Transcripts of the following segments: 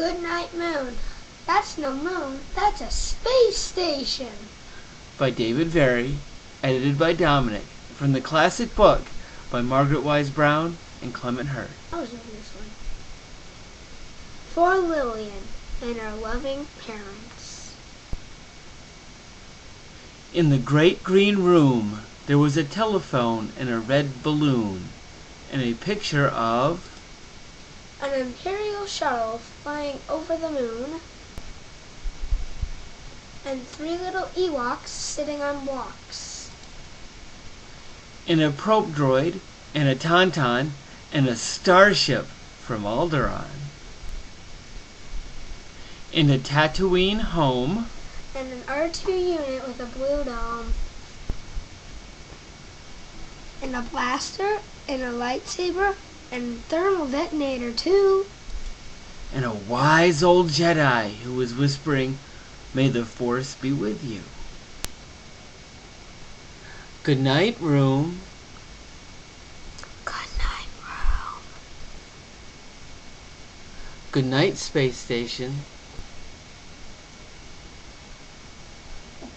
Goodnight Moon. That's no moon, that's a space station. By David Very, edited by Dominic, from the classic book by Margaret Wise Brown and Clement Hurd. I was reading this one. For Lillian and her loving parents. In the great green room, there was a telephone and a red balloon, and a picture of an Imperial shuttle flying over the moon, and 3 little Ewoks sitting on blocks. and a probe droid, and a tauntaun, and a starship from Alderaan. In a Tatooine home, And an R2 unit with a blue dome. And a blaster, and a lightsaber, and a thermal detonator too. and a wise old Jedi who was whispering, "May the Force be with you." Good night, room. Good night, room. Good night, space station.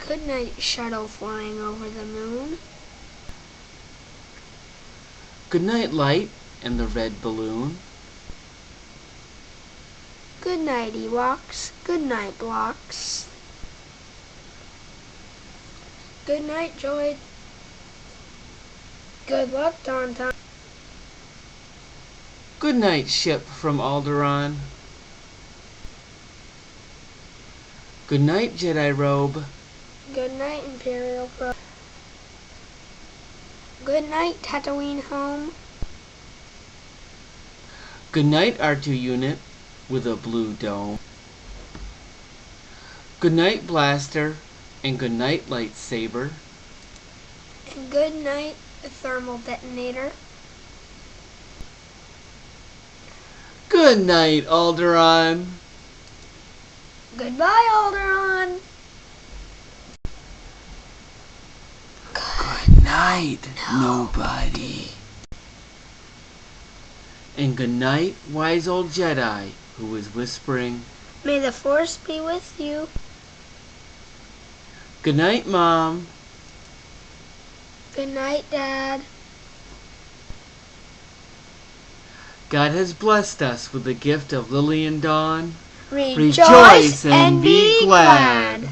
Good night, shuttle flying over the moon. Good night, light and the red balloon. Good night, Ewoks. Good night, blocks. Good night, droid. Good luck, Tauntaun. Good night, ship from Alderaan. Good night, Jedi robe. Good night, Imperial probe. Good night, Tatooine home. Good night, R2 unit with a blue dome. Good night, blaster, and good night, lightsaber. And good night, thermal detonator. Good night, Alderaan. Goodbye, Alderaan. Good night, nobody. And good night, wise old Jedi who was whispering, May the Force be with you. "Good night, Mom." Good night, Dad. God has blessed us with the gift of Lillian Dawn. Rejoice and be glad.